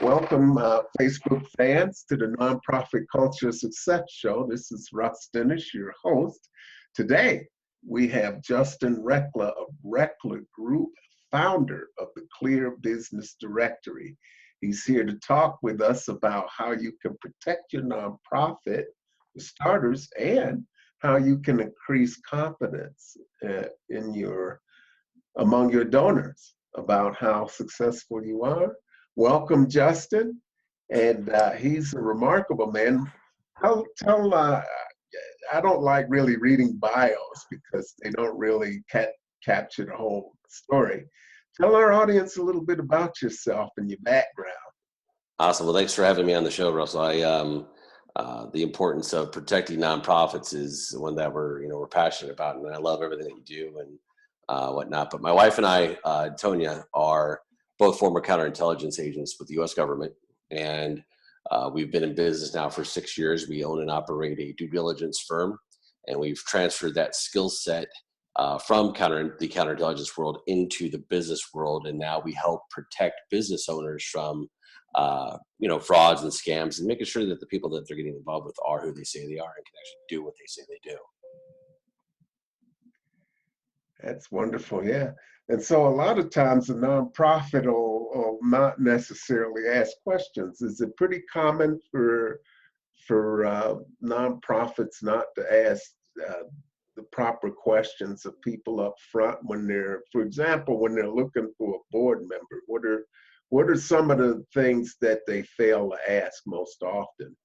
Welcome, Facebook fans, to the Nonprofit Culture Success Show. This is Russ Dennis, your host. Today, we have Justin Recla of Recla Group, founder of the Clear Business Directory. He's here to talk with us about how you can protect your nonprofit, for starters, and how you can increase confidence among your donors about how successful you are. Welcome, Justin, and he's a remarkable man. I don't like really reading bios because they don't really capture the whole story. Tell our audience a little bit about yourself and your background. Awesome. Well, thanks for having me on the show, Russell. The importance of protecting nonprofits is one that we're passionate about, and I love everything that you do and whatnot. But my wife and I, Tonya, are both former counterintelligence agents with the U.S. government, and we've been in business now for 6 years. We own and operate a due diligence firm, and we've transferred that skill set from the counterintelligence world into the business world, and now we help protect business owners from frauds and scams, and making sure that the people that they're getting involved with are who they say they are and can actually do what they say they do. That's wonderful, yeah. And so a lot of times a nonprofit will not necessarily ask questions. Is it pretty common for nonprofits not to ask the proper questions of people up front when they're, for example, when they're looking for a board member? What are some of the things that they fail to ask most often?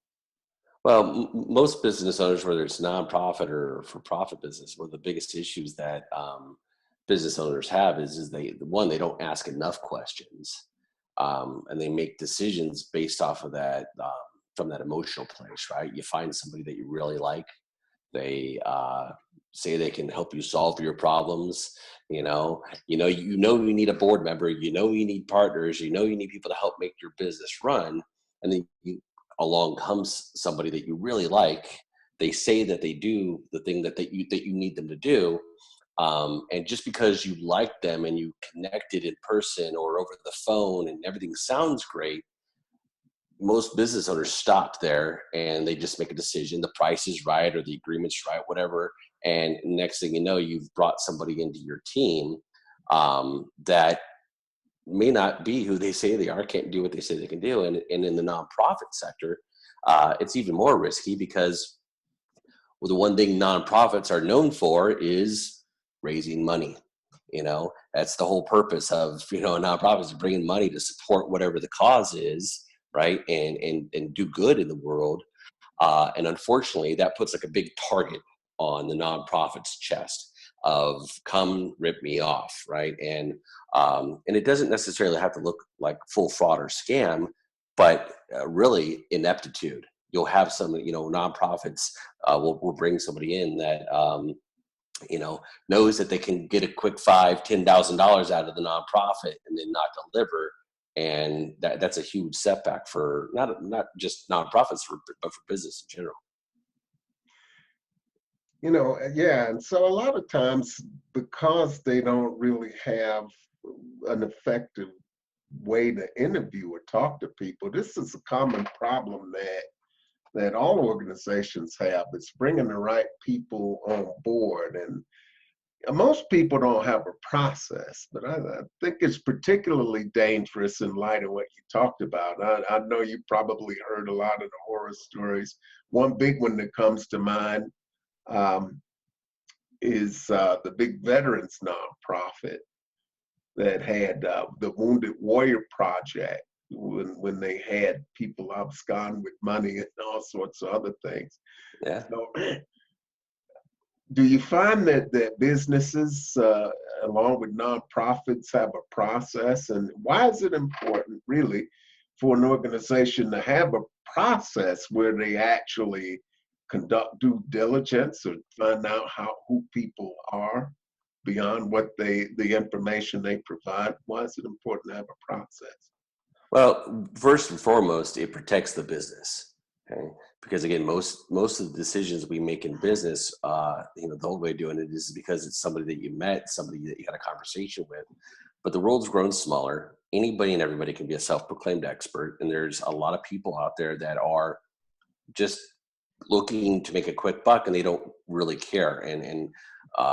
Well, most business owners, whether it's nonprofit or for-profit business, one of the biggest issues that business owners have is they don't ask enough questions, and they make decisions based off of that from that emotional place, right? You find somebody that you really like, they say they can help you solve your problems. You need a board member, you need partners, you need people to help make your business run, and then along comes somebody that you really like. They say that they do the thing that you need them to do, and just because you like them and you connected in person or over the phone and everything sounds great, most business owners stop there and they just make a decision. The price is right or the agreement's right, whatever. And next thing you know, you've brought somebody into your team that may not be who they say they are, can't do what they say they can do. And in the nonprofit sector, it's even more risky because the one thing nonprofits are known for is raising money. That's the whole purpose of, a nonprofit is bringing money to support whatever the cause is, right? And do good in the world. And unfortunately, that puts like a big target on the nonprofit's chest of come rip me off, right? And it doesn't necessarily have to look like full fraud or scam, but really ineptitude. You'll have some, nonprofits will bring somebody in that, knows that they can get a quick $5,000-$10,000 out of the nonprofit and then not deliver. And that's a huge setback for not just nonprofits, but for business in general. Yeah, and so a lot of times, because they don't really have an effective way to interview or talk to people, this is a common problem that all organizations have. It's bringing the right people on board, and most people don't have a process, but I think it's particularly dangerous in light of what you talked about. I know you probably heard a lot of the horror stories. One big one that comes to mind is the big veterans nonprofit that had the Wounded Warrior Project, when they had people abscond with money and all sorts of other things. Yeah. So, do you find that businesses, along with nonprofits, have a process? And why is it important, really, for an organization to have a process where they actually conduct due diligence or find out who people are beyond what the information they provide? Why is it important to have a process? Well, first and foremost, it protects the business. Okay? because again, most of the decisions we make in business, the old way of doing it is because it's somebody that you met, somebody that you had a conversation with. But the world's grown smaller. Anybody and everybody can be a self-proclaimed expert, and there's a lot of people out there that are just looking to make a quick buck, and they don't really care. And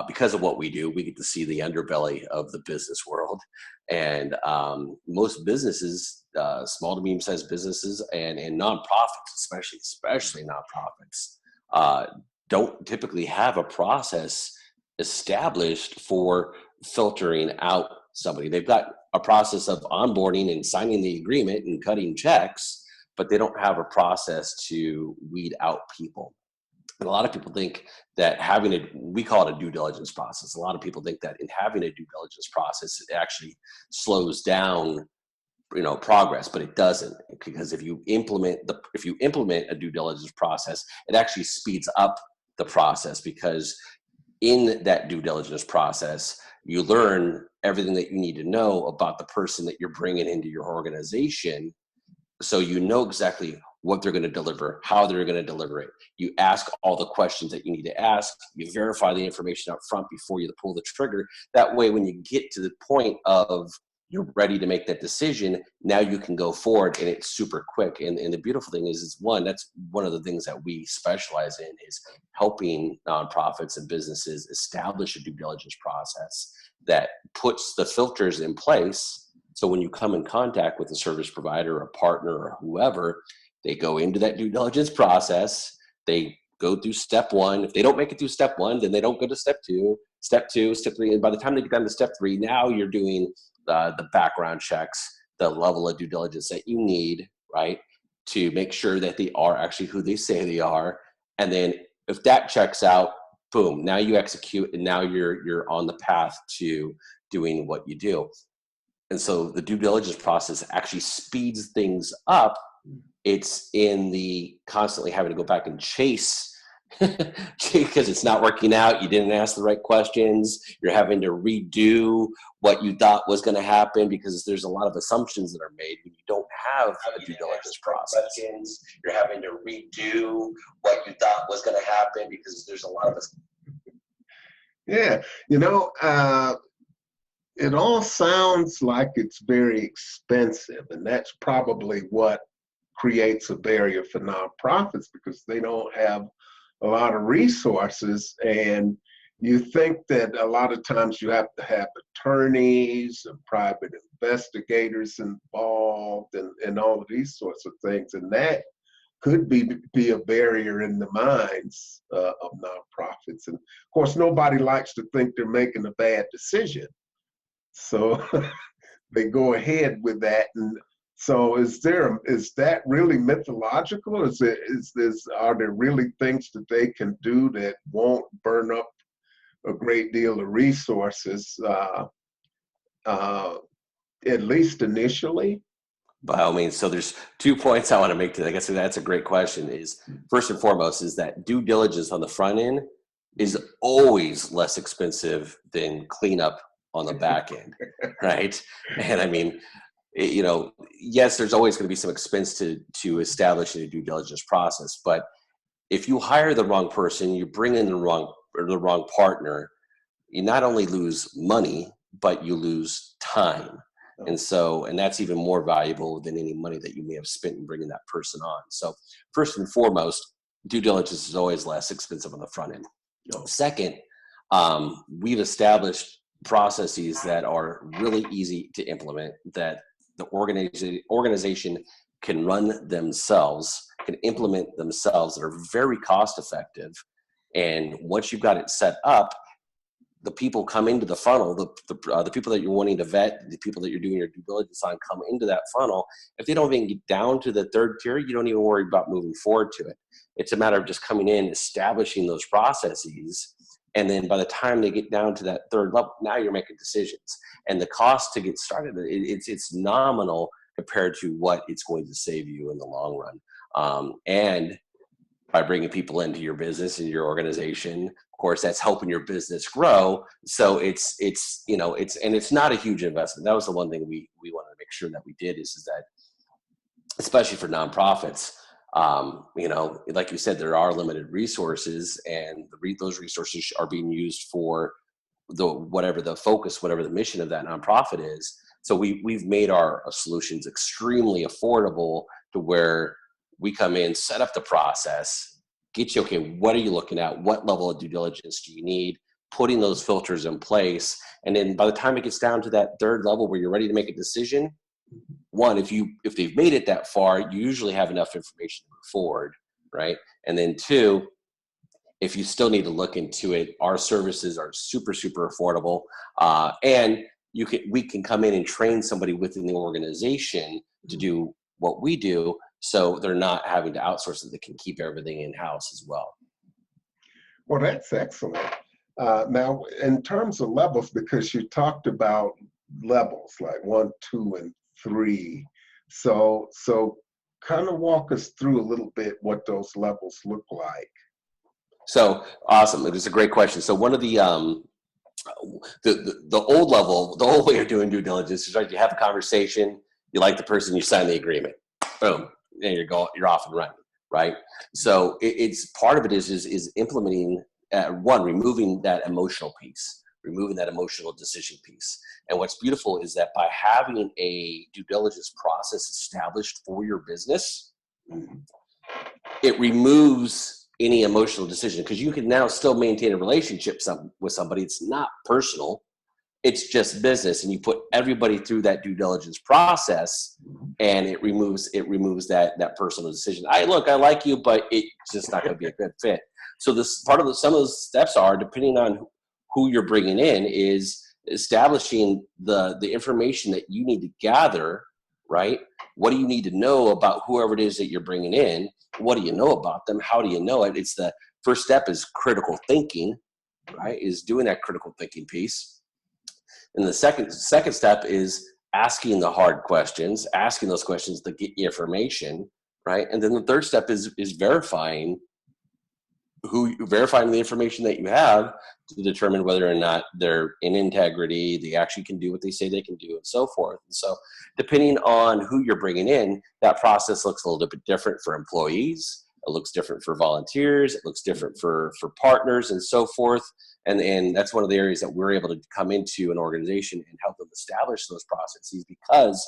because of what we do, we get to see the underbelly of the business world. And most businesses, small to medium-sized businesses and nonprofits, especially nonprofits, don't typically have a process established for filtering out somebody. They've got a process of onboarding and signing the agreement and cutting checks, but they don't have a process to weed out people. And a lot of people think that we call it a due diligence process. A lot of people think that in having a due diligence process, it actually slows down, progress, but it doesn't, because if you implement a due diligence process, it actually speeds up the process, because in that due diligence process, you learn everything that you need to know about the person that you're bringing into your organization. So you know exactly what they're going to deliver, how they're going to deliver it. You ask all the questions that you need to ask. You verify the information up front before you pull the trigger. That way, when you get to the point of you're ready to make that decision, now you can go forward, and it's super quick. And the beautiful thing is that's one of the things that we specialize in, is helping nonprofits and businesses establish a due diligence process that puts the filters in place. So when you come in contact with a service provider or a partner or whoever, they go into that due diligence process. They go through step one. If they don't make it through step one, then they don't go to step two, step three. And by the time they get down to step three, now you're doing the background checks, the level of due diligence that you need, right, to make sure that they are actually who they say they are. And then if that checks out, boom, now you execute, and now you're on the path to doing what you do. And so the due diligence process actually speeds things up. It's in the constantly having to go back and chase because it's not working out. You didn't ask the right questions. You're having to redo what you thought was going to happen, because there's a lot of assumptions that are made when you don't have a due diligence process. You're having to redo what you thought was going to happen, because there's a lot of Yeah, it all sounds like it's very expensive, and that's probably what creates a barrier for nonprofits, because they don't have a lot of resources. And you think that a lot of times you have to have attorneys and private investigators involved, and all of these sorts of things. And that could be a barrier in the minds of nonprofits. And of course, nobody likes to think they're making a bad decision. So they go ahead with that. And so is that really mythological? Are there really things that they can do that won't burn up a great deal of resources, at least initially? By all means. So there's 2 points I want to make to that. I guess that's a great question. Is first and foremost is that due diligence on the front end is always less expensive than cleanup on the back end, right? And I mean, yes, there's always going to be some expense to establish a due diligence process, but if you hire the wrong person, you bring in the wrong partner, you not only lose money, but you lose time. And that's even more valuable than any money that you may have spent in bringing that person on. So first and foremost, due diligence is always less expensive on the front end. Second, we've established processes that are really easy to implement, that the organization can run themselves, can implement themselves, that are very cost effective. And once you've got it set up, the people come into the funnel, the people that you're wanting to vet, the people that you're doing your due diligence on come into that funnel. If they don't even get down to the third tier, you don't even worry about moving forward to it. It's a matter of just coming in, establishing those processes. And then by the time they get down to that third level, now you're making decisions. And the cost to get started, it's nominal compared to what it's going to save you in the long run. And by bringing people into your business and your organization, of course, that's helping your business grow. So it's not a huge investment. That was the one thing we wanted to make sure that we did is that, especially for nonprofits, You know, like you said, there are limited resources, and those resources are being used for whatever the focus, whatever the mission of that nonprofit is. So we've made our solutions extremely affordable to where we come in, set up the process, get you, okay, what are you looking at? What level of due diligence do you need? Putting those filters in place. And then by the time it gets down to that third level where you're ready to make a decision, one, if they've made it that far, you usually have enough information to move forward, right? And then two, if you still need to look into it, our services are super, super affordable. And we can come in and train somebody within the organization to do what we do, so they're not having to outsource it. They can keep everything in-house as well. Well, that's excellent. Now, in terms of levels, because you talked about levels like 1, 2, and 3. So kind of walk us through a little bit what those levels look like. So awesome. It was a great question. So one of the old level, the old way of doing due diligence is, right, you have a conversation, you like the person, you sign the agreement, boom, and you're off and running, right? So it's part of it is implementing removing that emotional piece, removing that emotional decision piece. And what's beautiful is that by having a due diligence process established for your business, it removes any emotional decision, because you can now still maintain a relationship with somebody. It's not personal, it's just business, and you put everybody through that due diligence process, and it removes that personal decision. I like you, but it's just not going to be a good fit. So this part of some of those steps are, depending on who you're bringing in, is establishing the information that you need to gather, right? What do you need to know about whoever it is that you're bringing in? What do you know about them? How do you know it? It's the first step is critical thinking, right? Is doing that critical thinking piece. And the second step is asking the hard questions, asking those questions to get you information, right? And then the third step is verifying the information that you have to determine whether or not they're in integrity, they actually can do what they say they can do, and so forth. And so depending on who you're bringing in, that process looks a little bit different for employees. It looks different for volunteers. It looks different for partners, and so forth. And that's one of the areas that we're able to come into an organization and help them establish those processes, because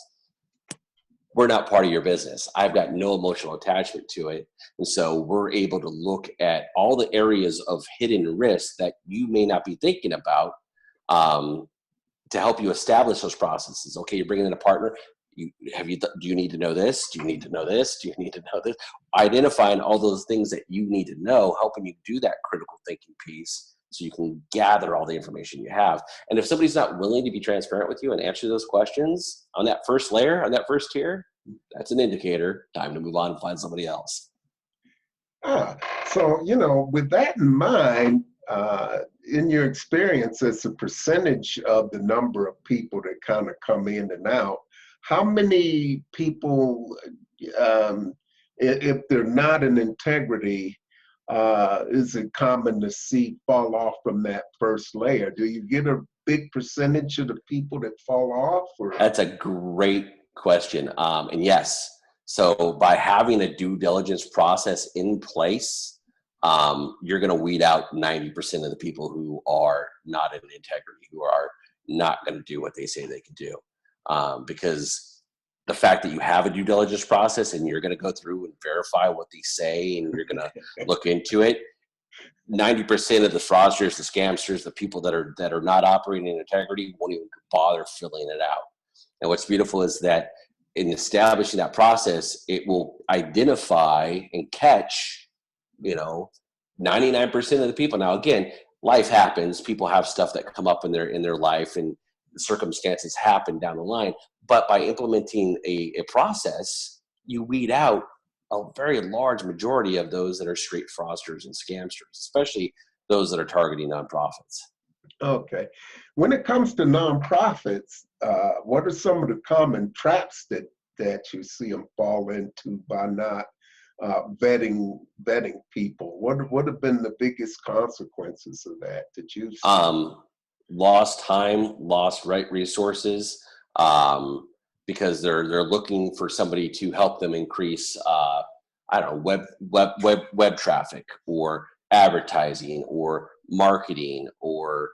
we're not part of your business. I've got no emotional attachment to it. And so we're able to look at all the areas of hidden risk that you may not be thinking about, to help you establish those processes. Okay, you're bringing in a partner. Do you need to know this? Do you need to know this? Do you need to know this? Identifying all those things that you need to know, helping you do that critical thinking piece, so you can gather all the information you have. And if somebody's not willing to be transparent with you and answer those questions on that first layer, on that first tier, that's an indicator, time to move on and find somebody else. So, with that in mind, in your experience, as a percentage of the number of people that kind of come in and out, how many people, if they're not in integrity, is it common to see fall off from that first layer? Do you get a big percentage of the people that fall off? Or? That's a great question. And yes, so by having a due diligence process in place, you're going to weed out 90% of the people who are not in integrity, who are not going to do what they say they can do. Because the fact that you have a due diligence process and you're going to go through and verify what they say, and you're going to look into it, 90% of the fraudsters, the scamsters, the people that are not operating in integrity won't even bother filling it out. And what's beautiful is that in establishing that process, it will identify and catch, 99% of the people. Now, again, life happens. People have stuff that come up in their life, and circumstances happen down the line. But by implementing a process, you weed out a very large majority of those that are straight fraudsters and scamsters, especially those that are targeting nonprofits. Okay. When it comes to nonprofits, what are some of the common traps that you see them fall into by not vetting people? What have been the biggest consequences of that you've seen? Lost time, lost resources, because they're looking for somebody to help them increase I don't know, web traffic or advertising or marketing or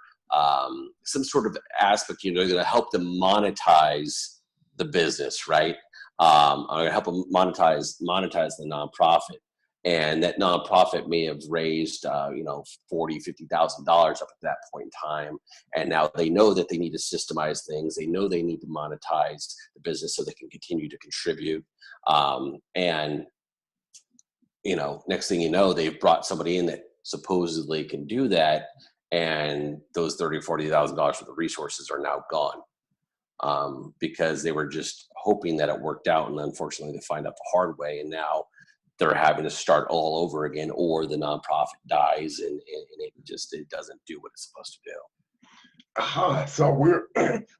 some sort of aspect, they're going to help them monetize the business, right? I'm going to help them monetize the nonprofit. And that nonprofit may have raised, $40,000, $50,000 up at that point in time. And now they know that they need to systemize things. They know they need to monetize the business so they can continue to contribute. And next thing you know, they've brought somebody in that supposedly can do that, and those $30,000, $40,000 for the resources are now gone, because they were just hoping that it worked out, and unfortunately, they find out the hard way, and now they're having to start all over again, or the nonprofit dies, and it doesn't do what it's supposed to do. So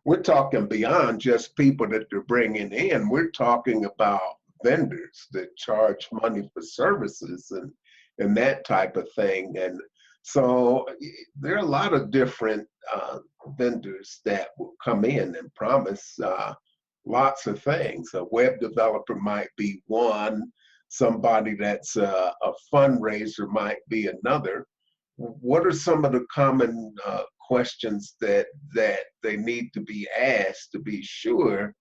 we're talking beyond just people that they're bringing in. We're talking about vendors that charge money for services and that type of thing. And so there are a lot of different vendors that will come in and promise lots of things. A web developer might be one. Somebody that's a fundraiser might be another. What are some of the common questions that they need to be asked to be sure,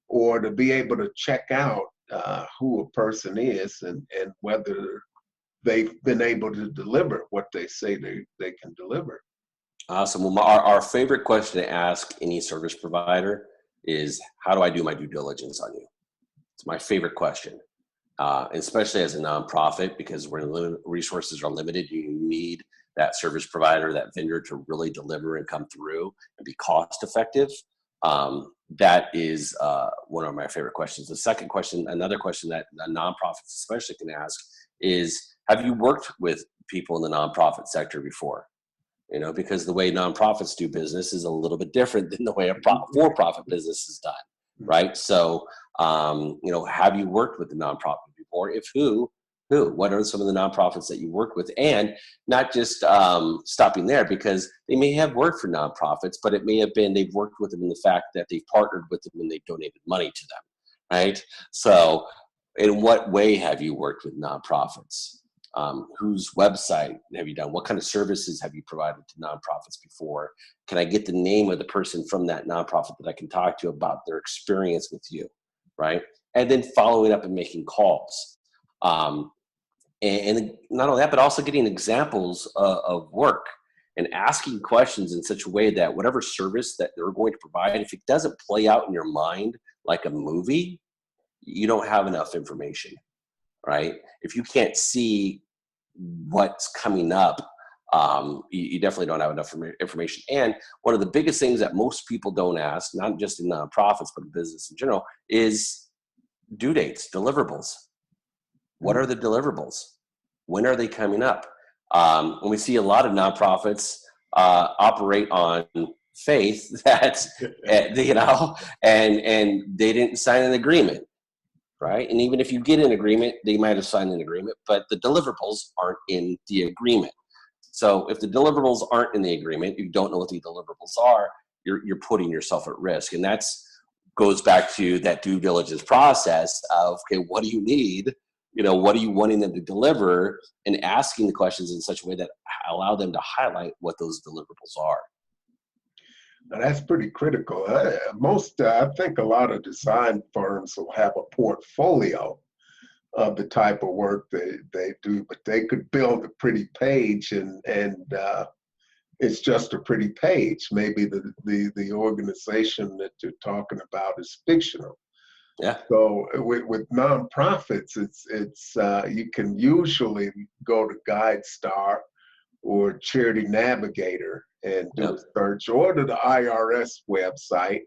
or to be able to check out who a person is and whether they've been able to deliver what they say they can deliver? Awesome. Well, our favorite question to ask any service provider is, how do I do my due diligence on you? It's my favorite question, especially as a nonprofit, because when resources are limited, you need that service provider, that vendor, to really deliver and come through and be cost effective. That is one of my favorite questions. The second question, another question that nonprofits especially can ask is, have you worked with people in the nonprofit sector before? Because the way nonprofits do business is a little bit different than the way a for-profit business is done, right? So, have you worked with the nonprofit before? If who? What are some of the nonprofits that you work with? And not just stopping there, because they may have worked for nonprofits, but it may have been they've worked with them in the fact that they've partnered with them and they've donated money to them, right? So in what way have you worked with nonprofits? Whose website have you done? What kind of services have you provided to nonprofits before? Can I get the name of the person from that nonprofit that I can talk to about their experience with you, right? And then following up and making calls. And not only that, but also getting examples of work and asking questions in such a way that whatever service that they're going to provide, if it doesn't play out in your mind like a movie, you don't have enough information, right? If you can't see what's coming up, you definitely don't have enough information. And one of the biggest things that most people don't ask, not just in nonprofits, but in business in general, is due dates, deliverables. What are the deliverables? When are they coming up? When we see a lot of nonprofits operate on faith that, and they didn't sign an agreement, right? And even if you get an agreement, they might have signed an agreement, but the deliverables aren't in the agreement. So if the deliverables aren't in the agreement, you don't know what the deliverables are, you're putting yourself at risk. And that's goes back to that due diligence process of, okay, what do you need? What are you wanting them to deliver, and asking the questions in such a way that allow them to highlight what those deliverables are. Now, that's pretty critical. I think a lot of design firms will have a portfolio of the type of work they do, but they could build a pretty page and it's just a pretty page. Maybe the organization that you're talking about is fictional. Yeah. So with nonprofits, it's you can usually go to GuideStar or Charity Navigator and do a search, or to the IRS website.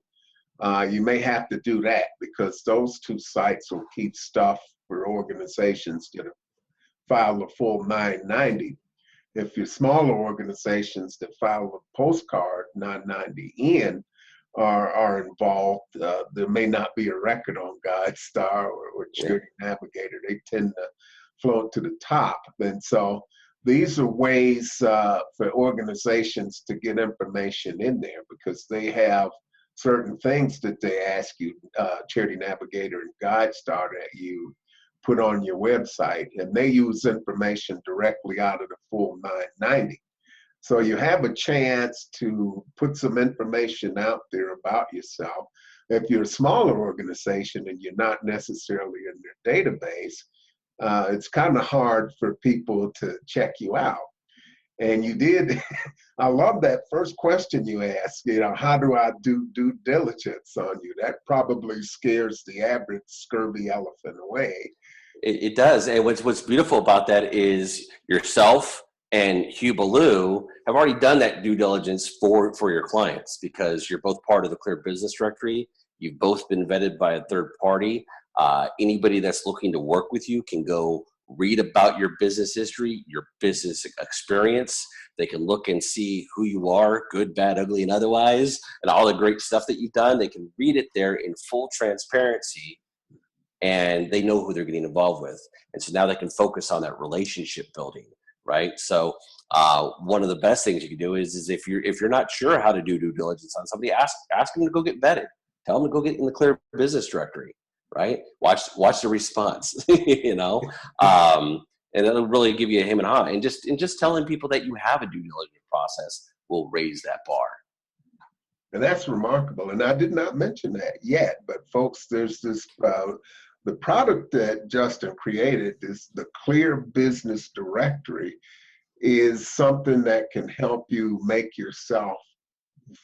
You may have to do that because those two sites will keep stuff for organizations that file a full 990. If you're smaller organizations that file a postcard 990 in, are involved, there may not be a record on GuideStar or Charity Navigator. They tend to float to the top. And so these are ways for organizations to get information in there, because they have certain things that they ask you, Charity Navigator and GuideStar, that you put on your website, and they use information directly out of the full 990. So you have a chance to put some information out there about yourself. If you're a smaller organization and you're not necessarily in their database, it's kind of hard for people to check you out. And you did, I love that first question you asked, how do I do due diligence on you? That probably scares the average scurvy elephant away. It does. And what's beautiful about that is yourself and Hugh Ballou have already done that due diligence for your clients, because you're both part of the Clear Business Directory. You've both been vetted by a third party. Anybody that's looking to work with you can go read about your business history, your business experience. They can look and see who you are, good, bad, ugly, and otherwise, and all the great stuff that you've done. They can read it there in full transparency, and they know who they're getting involved with. And so now they can focus on that relationship building, right? So one of the best things you can do is if you're not sure how to do due diligence on somebody, ask them to go get vetted. Tell them to go get in the Clear Business Directory, right? Watch the response, and it'll really give you a him and ha. And just telling people that you have a due diligence process will raise that bar. And that's remarkable. And I did not mention that yet, but folks, there's this, the product that Justin created, is the Clear Business Directory, is something that can help you make yourself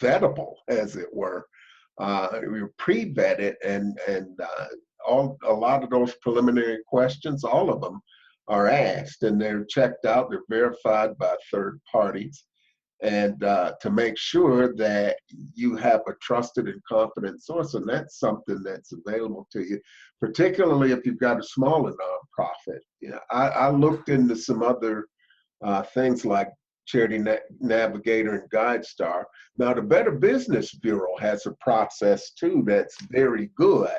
vettable, as it were. You're pre-vetted, and a lot of those preliminary questions, all of them are asked, and they're checked out, they're verified by third parties, and to make sure that you have a trusted and confident source. And that's something that's available to you, particularly if you've got a smaller nonprofit. I looked into some other things like Charity Navigator and GuideStar. Now, the Better Business Bureau has a process too that's very good.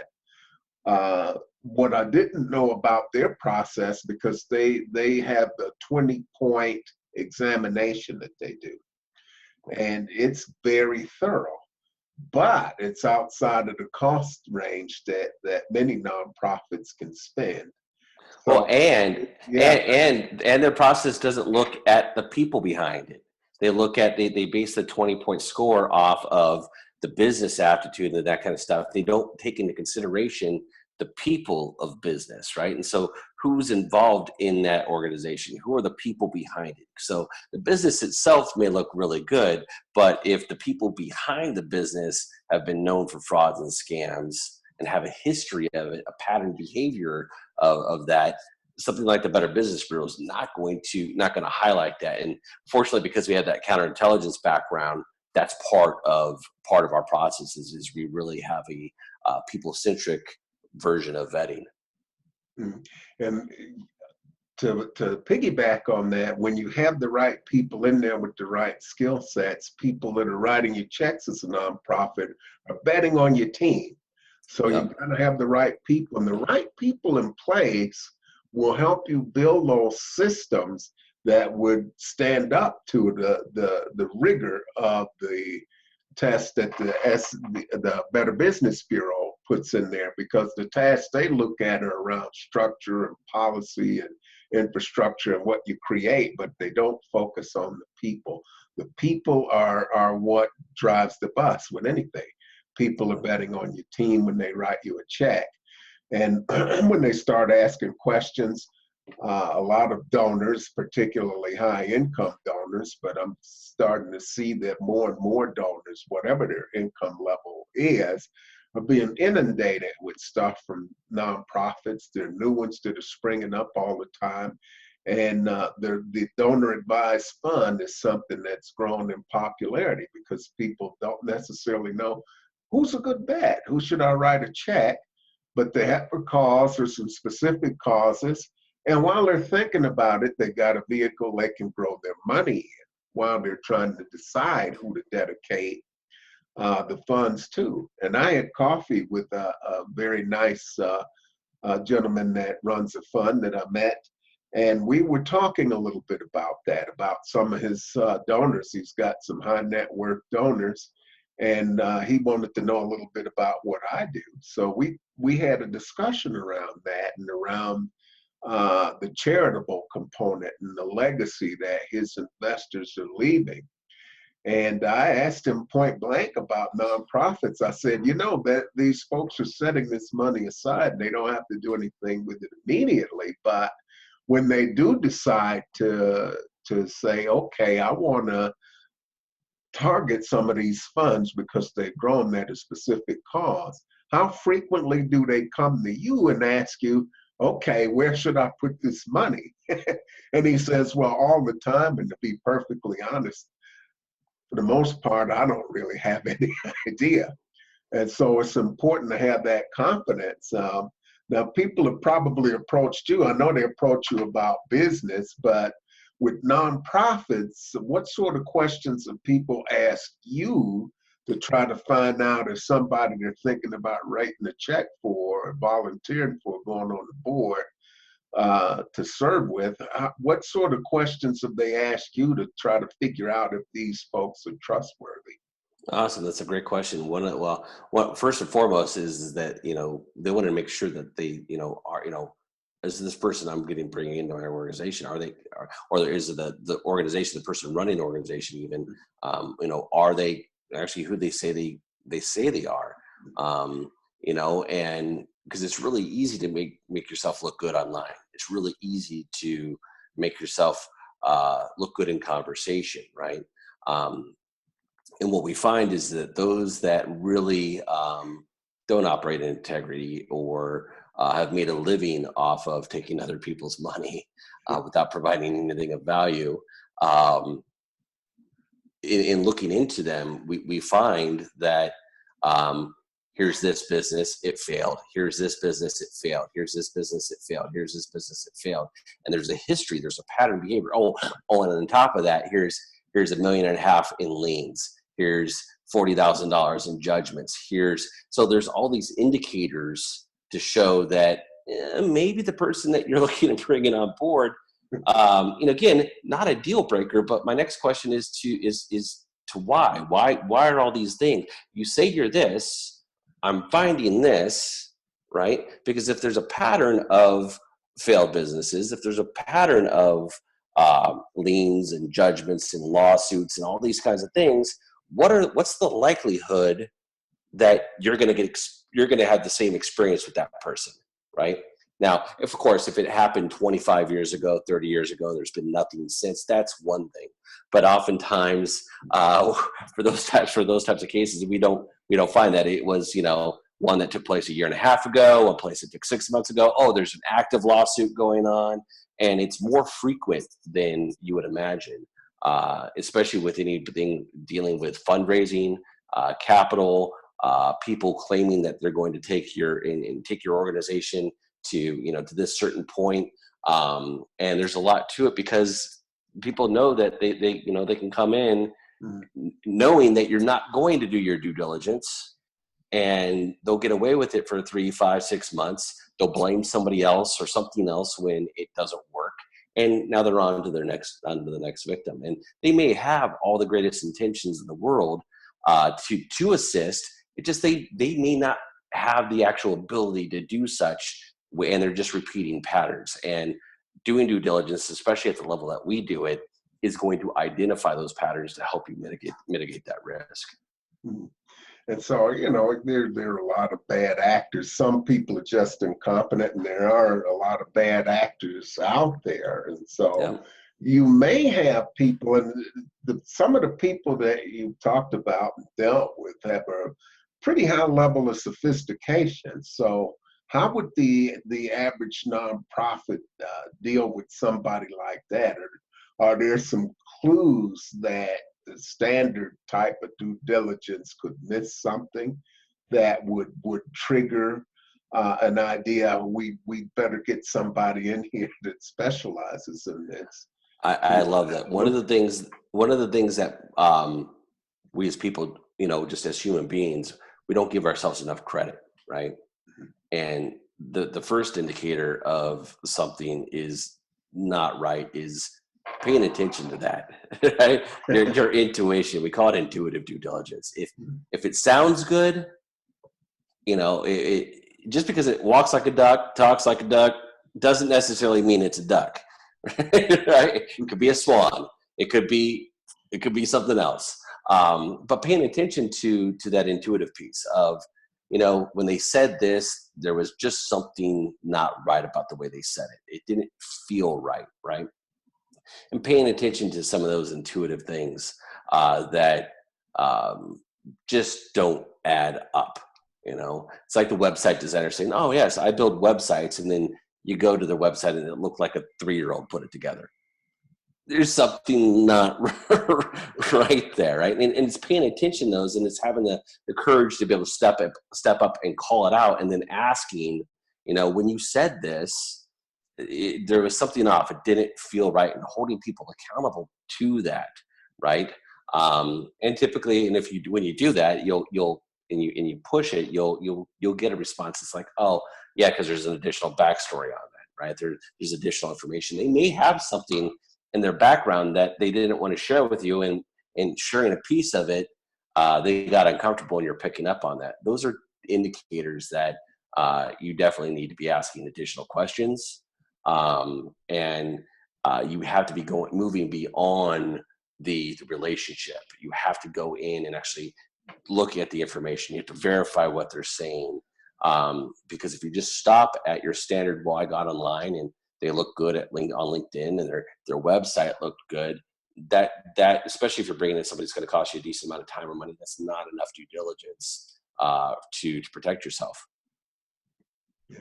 What I didn't know about their process, because they have the 20-point examination that they do, and it's very thorough, but it's outside of the cost range that many nonprofits can spend. Well, and their process doesn't look at the people behind it. They look at, they base the 20-point score off of the business aptitude and that kind of stuff. They don't take into consideration the people of business, right? And so who's involved in that organization? Who are the people behind it? So the business itself may look really good, but if the people behind the business have been known for frauds and scams and have a history of it, a pattern behavior of that, something like the Better Business Bureau is not going to highlight that. And fortunately, because we have that counterintelligence background, that's part of our processes, is we really have a people-centric version of vetting. And to piggyback on that, when you have the right people in there with the right skill sets, people that are writing your checks as a nonprofit are betting on your team. So you got to have the right people, and the right people in place will help you build those systems that would stand up to the rigor of the test that the Better Business Bureau puts in there, because the tasks they look at are around structure and policy and infrastructure and what you create, but they don't focus on the people. The people are what drives the bus with anything. People are betting on your team when they write you a check. And when they start asking questions, a lot of donors, particularly high income donors, but I'm starting to see that more and more donors, whatever their income level is, are being inundated with stuff from nonprofits. There are new ones that are springing up all the time. And the donor advised fund is something that's grown in popularity, because people don't necessarily know who's a good bet, who should I write a check, but they have a cause or some specific causes. And while they're thinking about it, they got a vehicle they can grow their money in while they're trying to decide who to dedicate the funds to. And I had coffee with a very nice gentleman that runs a fund that I met, and we were talking a little bit about that, about some of his donors. He's got some high net worth donors, and he wanted to know a little bit about what I do. So we had a discussion around that and around the charitable component and the legacy that his investors are leaving. And I asked him point blank about nonprofits. I said, you know, that these folks are setting this money aside and they don't have to do anything with it immediately. But when they do decide to say, okay, I want to target some of these funds because they've grown at a specific cause, how frequently do they come to you and ask you, okay, where should I put this money? And he says, well, all the time. And to be perfectly honest, for the most part, I don't really have any idea. And so it's important to have that confidence. Now, people have probably approached you. I know they approach you about business, but with nonprofits, what sort of questions have people asked you to try to find out if somebody they're thinking about writing a check for or volunteering for going on the board to serve with? What sort of questions have they asked you to try to figure out if these folks are trustworthy? Awesome. That's a great question. First and foremost is that, they want to make sure that they, are, is this person I'm bringing into my organization, or is it the organization, the person running the organization even, are they actually who they say they are? And because it's really easy to make yourself look good online. It's really easy to make yourself look good in conversation, right? And what we find is that those that really don't operate in integrity or have made a living off of taking other people's money without providing anything of value, in looking into them, we find that here's this business, it failed. Here's this business, it failed. Here's this business, it failed. Here's this business, it failed. And there's a history, there's a pattern behavior. Oh, and on top of that, here's $1.5 million in liens. Here's $40,000 in judgments. So there's all these indicators to show that maybe the person that you're looking at bringing on board, again, not a deal breaker. But my next question is to why? Why are all these things? You say you're this, I'm finding this, right? Because if there's a pattern of failed businesses, if there's a pattern of liens and judgments and lawsuits and all these kinds of things, what's the likelihood that you're going to have the same experience with that person, right? Now, of course, if it happened 25 years ago, 30 years ago, there's been nothing since, that's one thing. But oftentimes, for those types of cases, we don't find that it was, one that took place 1.5 years ago, one place that took 6 months ago. Oh, there's an active lawsuit going on, and it's more frequent than you would imagine. Especially with anything dealing with fundraising, capital, people claiming that they're going to take your organization to this certain point. And there's a lot to it because people know that they can come in knowing that you're not going to do your due diligence, and they'll get away with it for 3, 5, 6 months. They'll blame somebody else or something else when it doesn't work. And now they're on to the next victim. And they may have all the greatest intentions in the world to assist. It just they may not have the actual ability to do such, and they're just repeating patterns. And doing due diligence, especially at the level that we do it, is going to identify those patterns to help you mitigate that risk. Mm-hmm. And so, there are a lot of bad actors. Some people are just incompetent, and there are a lot of bad actors out there. And so you may have people, and some of the people that you talked about and dealt with have a pretty high level of sophistication. So how would the average nonprofit deal with somebody like that? Or are there some clues that the standard type of due diligence could miss something that would trigger an idea? We better get somebody in here that specializes in this. I love that. One of the things that we as people, just as human beings, we don't give ourselves enough credit, right? Mm-hmm. And the first indicator of something is not right is paying attention to that, right? Your intuition. We call it intuitive due diligence. If it sounds good, just because it walks like a duck, talks like a duck, doesn't necessarily mean it's a duck, right? It could be a swan. It could be something else. But paying attention to that intuitive piece of, when they said this, there was just something not right about the way they said it. It didn't feel right, right? And paying attention to some of those intuitive things that just don't add up. It's like the website designer saying, "Oh yes, I build websites," and then you go to the website and it looked like a 3-year-old put it together. There's something not right there, right? And it's paying attention to those, and it's having the courage to be able to step up and call it out, and then asking, when you said this, there was something off. It didn't feel right, and holding people accountable to that, right? And typically, and when you do that, you'll and you push it, you'll get a response. It's like, oh yeah, because there's an additional backstory on that, right? There's additional information. They may have something in their background that they didn't want to share with you, and sharing a piece of it, they got uncomfortable, and you're picking up on that. Those are indicators that you definitely need to be asking additional questions, and you have to be moving beyond the relationship. You have to go in and actually look at the information. You have to verify what they're saying, because if you just stop at your standard, well, I got online and they look good on LinkedIn, and their website looked good, that especially if you're bringing in somebody that's going to cost you a decent amount of time or money, that's not enough due diligence to protect yourself. Yeah.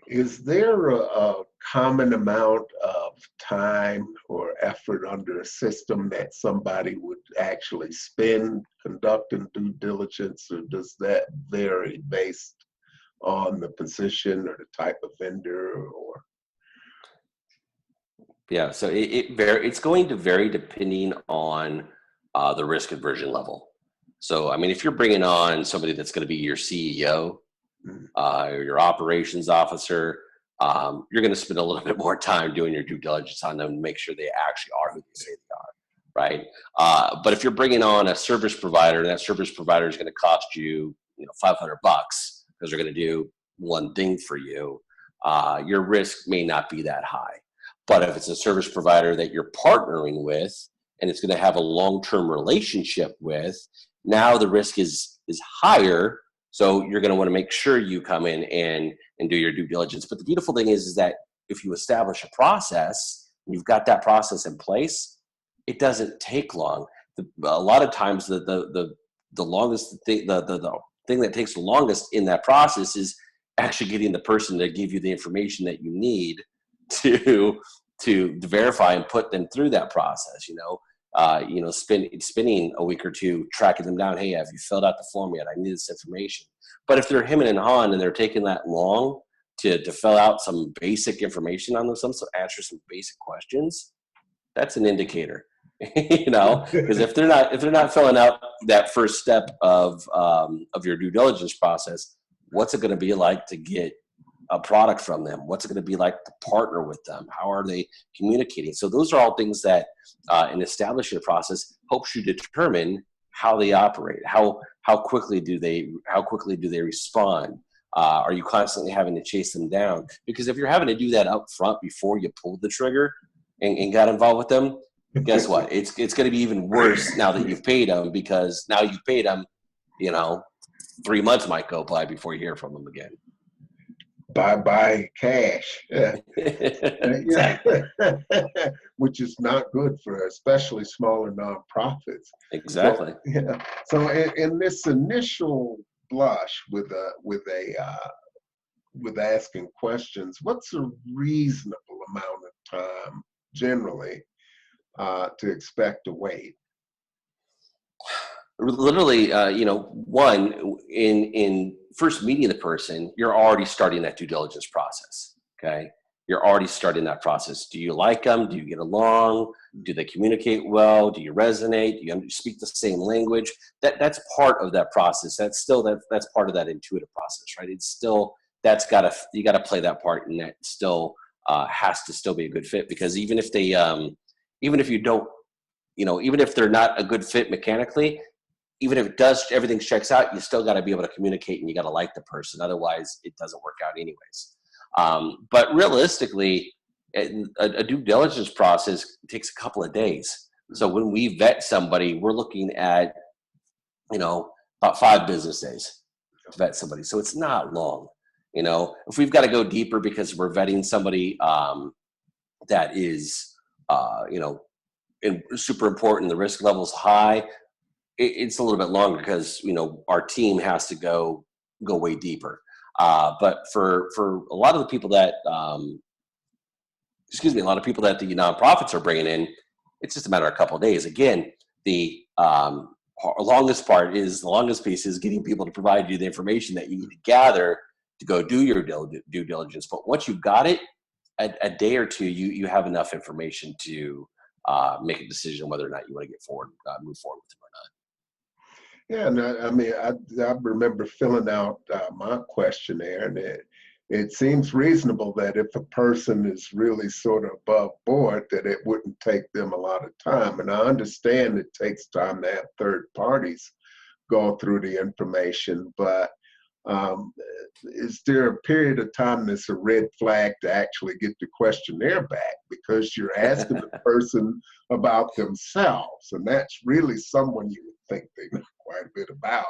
Is there a common amount of time or effort under a system that somebody would actually spend conducting due diligence, or does that vary based on the position or the type of vendor? Or Yeah, so it's going to vary depending on the risk aversion level. So, I mean, if you're bringing on somebody that's going to be your CEO, or your operations officer, you're going to spend a little bit more time doing your due diligence on them to make sure they actually are who they say they are, right? But if you're bringing on a service provider, and that service provider is going to cost you, $500 because they're going to do one thing for you, your risk may not be that high. But if it's a service provider that you're partnering with, and it's going to have a long-term relationship with, now the risk is higher. So you're going to want to make sure you come in and do your due diligence. But the beautiful thing is that if you establish a process, you've got that process in place, it doesn't take long. A lot of times the longest thing, the thing that takes the longest in that process is actually getting the person to give you the information that you need to verify and put them through that process. Spending a week or two tracking them down. Hey, have you filled out the form yet? I need this information. But if they're hemming and hawing and they're taking that long to fill out some basic information on them, answer some basic questions, that's an indicator. Because if they're not filling out that first step of your due diligence process, what's it going to be like to get a product from them? What's it going to be like to partner with them? How are they communicating? So those are all things that in establishing a process helps you determine how they operate. How quickly do they respond? Are you constantly having to chase them down? Because if you're having to do that up front before you pulled the trigger and got involved with them, guess what? It's going to be even worse now that you've paid them, because now you've paid them, 3 months might go by before you hear from them again. Bye cash. Yeah. Exactly. Which is not good for especially smaller nonprofits. Exactly. So in this initial blush with asking questions, what's a reasonable amount of time generally to expect to wait? Literally, one, in first meeting the person, you're already starting that due diligence process. Okay, you're already starting that process. Do you like them? Do you get along? Do they communicate well? Do you resonate? Do you speak the same language? That's part of that process. That's part of that intuitive process, right? It's still you got to play that part, and that still has to still be a good fit, because even if they, even if you don't, even if they're not a good fit mechanically, even if it does, everything checks out, you still got to be able to communicate and you got to like the person. Otherwise, it doesn't work out anyways. But realistically, a due diligence process takes a couple of days. So when we vet somebody, we're looking at, about 5 business days to vet somebody. So it's not long. If we've got to go deeper because we're vetting somebody that is, super important, the risk level's high, it's a little bit longer because our team has to go way deeper. But for a lot of the people that a lot of people that the nonprofits are bringing in, it's just a matter of a couple of days. Again, the longest piece is getting people to provide you the information that you need to gather to go do your due diligence. But once you've got it, a day or two, you have enough information to make a decision whether or not you want to move forward with it or not. Yeah, and I remember filling out my questionnaire, and it seems reasonable that if a person is really sort of above board, that it wouldn't take them a lot of time. And I understand it takes time to have third parties go through the information, but is there a period of time that's a red flag to actually get the questionnaire back, because you're asking the person about themselves, and that's really someone you would think they know quite a bit about.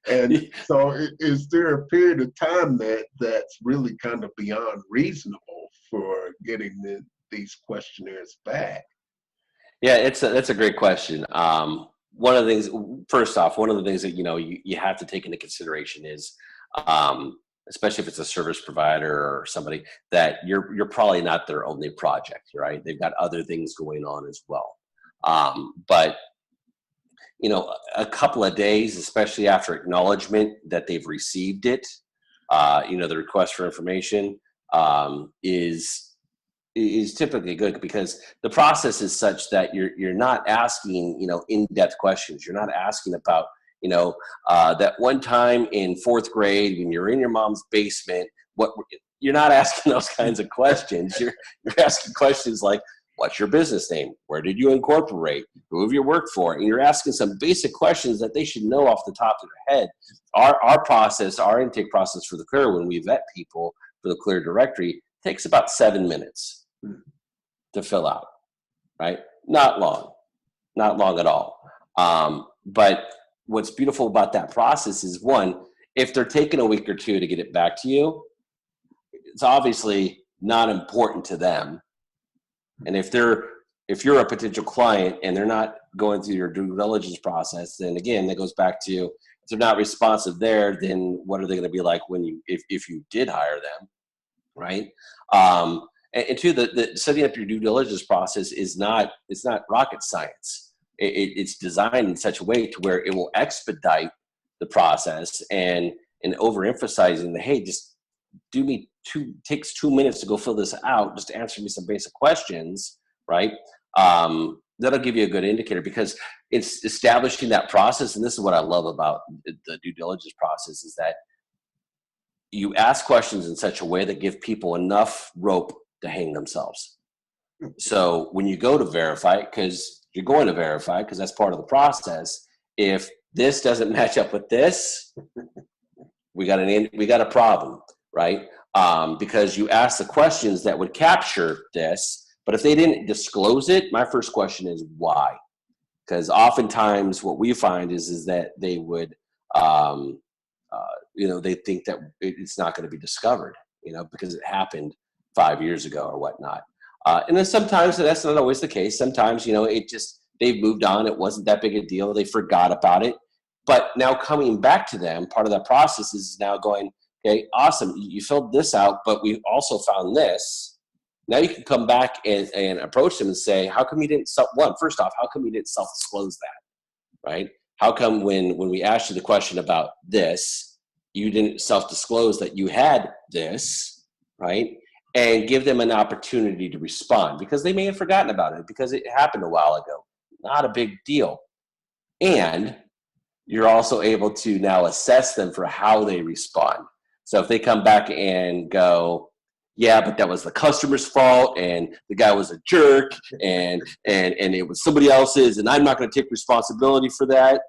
And so is there a period of time that's really kind of beyond reasonable for getting these questionnaires back? Yeah, that's a great question. One of the things that you have to take into consideration is, especially if it's a service provider or somebody, that you're probably not their only project, right? They've got other things going on as well. But a couple of days, especially after acknowledgement that they've received it, the request for information, is typically good, because the process is such that you're not asking in-depth questions. You're not asking about that one time in 4th grade when you're in your mom's basement. You're not asking those kinds of questions. You're asking questions like, what's your business name? Where did you incorporate? Who have you worked for? And you're asking some basic questions that they should know off the top of their head. Our intake process for the Clear, when we vet people for the Clear directory, takes about 7 minutes to fill out, right? Not long at all. But what's beautiful about that process is, one, if they're taking a week or two to get it back to you, it's obviously not important to them. And if you're a potential client and they're not going through your due diligence process, then again, that goes back to, if they're not responsive there, then what are they going to be like if you did hire them, right? And two, the setting up your due diligence process it's not rocket science. It's designed in such a way to where it will expedite the process, and overemphasizing hey, just takes 2 minutes to go fill this out, just answer me some basic questions, right? That'll give you a good indicator, because it's establishing that process. And this is what I love about the due diligence process, is that you ask questions in such a way that give people enough rope to hang themselves. So when you go to verify, because you're going to verify, because that's part of the process, if this doesn't match up with this, we got a problem, right? Because you ask the questions that would capture this, but if they didn't disclose it, my first question is why? Because oftentimes what we find is that they would, they think that it's not going to be discovered, because it happened 5 years ago or whatnot. And then sometimes that's not always the case. Sometimes, they've moved on. It wasn't that big a deal. They forgot about it. But now coming back to them, part of that process is now going, okay, awesome. You filled this out, but we also found this. Now you can come back and approach them and say, how come you didn't, first off, how come you didn't self-disclose that, right? How come when we asked you the question about this, you didn't self-disclose that you had this, right? And give them an opportunity to respond, because they may have forgotten about it because it happened a while ago. Not a big deal. And you're also able to now assess them for how they respond. So if they come back and go, yeah, but that was the customer's fault, and the guy was a jerk, and it was somebody else's, and I'm not going to take responsibility for that.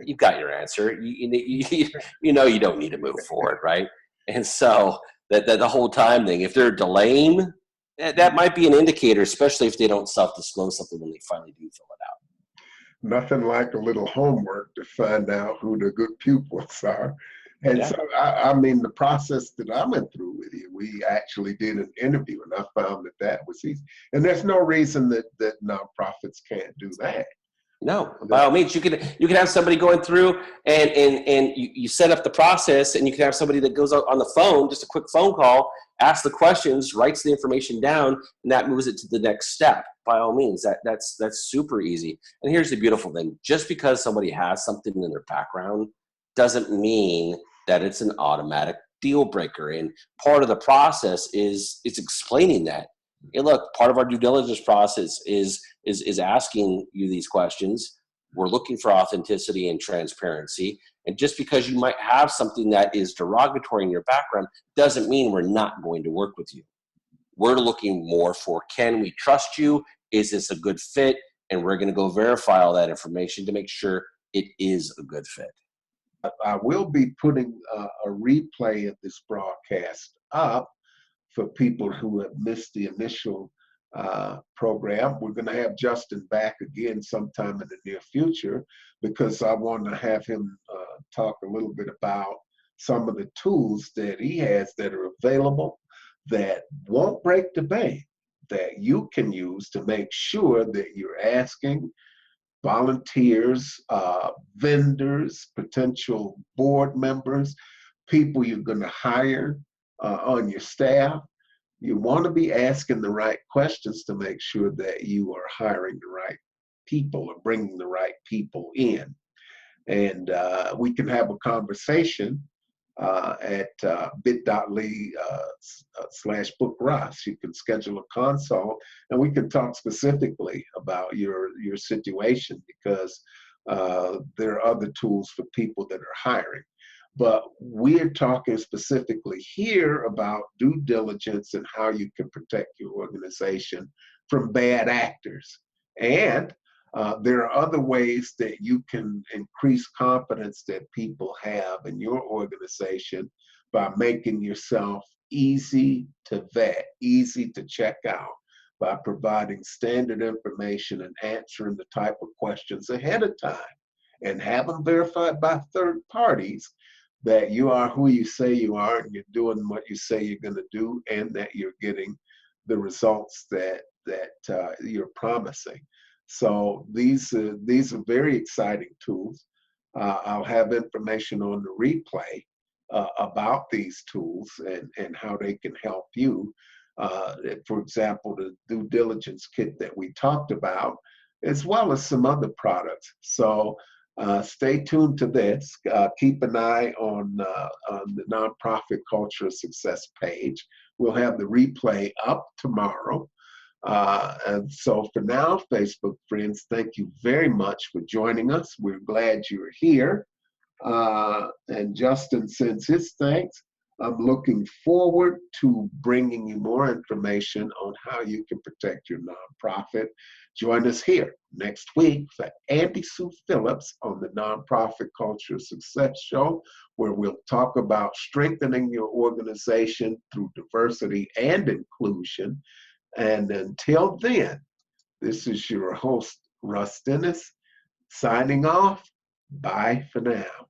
You've got your answer. You know you don't need to move forward, right? And so that the whole time thing, if they're delaying, that might be an indicator, especially if they don't self-disclose something when they finally do fill it out. Nothing like a little homework to find out who the good pupils are. And Yeah. so, I mean, the process that I went through with you, we actually did an interview, and I found that that was easy. And there's no reason that nonprofits can't do that. No, by all means, you can have somebody going through and you set up the process, and you can have somebody that goes on the phone, just a quick phone call, asks the questions, writes the information down, and that moves it to the next step. By all means, that's super easy. And here's the beautiful thing: just because somebody has something in their background doesn't mean that it's an automatic deal breaker. And part of the process is it's explaining that. Hey, look, part of our due diligence process is asking you these questions. We're looking for authenticity and transparency. And just because you might have something that is derogatory in your background doesn't mean we're not going to work with you. We're looking more for, can we trust you? Is this a good fit? And we're going to go verify all that information to make sure it is a good fit. I will be putting a replay of this broadcast up for people who have missed the initial program. We're going to have Justin back again sometime in the near future, because I want to have him talk a little bit about some of the tools that he has that are available that won't break the bank, that you can use to make sure that you're asking volunteers, vendors, potential board members, people you're going to hire on your staff. You want to be asking the right questions to make sure that you are hiring the right people or bringing the right people in. And we can have a conversation at bit.ly/bookruss. You can schedule a consult, and we can talk specifically about your situation, because there are other tools for people that are hiring. But we're talking specifically here about due diligence and how you can protect your organization from bad actors. And there are other ways that you can increase confidence that people have in your organization by making yourself easy to vet, easy to check out, by providing standard information and answering the type of questions ahead of time, and have them verified by third parties that you are who you say you are, and you're doing what you say you're going to do, and that you're getting the results that you're promising. So these are very exciting tools. I'll have information on the replay about these tools and how they can help you. For example, the due diligence kit that we talked about, as well as some other products. So stay tuned to this. Keep an eye on the Nonprofit Culture of Success page. We'll have the replay up tomorrow. And so for now, Facebook friends, thank you very much for joining us. We're glad you're here. And Justin sends his thanks. I'm looking forward to bringing you more information on how you can protect your nonprofit. Join us here next week for Andy Sue Phillips on the Nonprofit Culture Success Show, where we'll talk about strengthening your organization through diversity and inclusion. And until then, this is your host, Russ Dennis, signing off. Bye for now.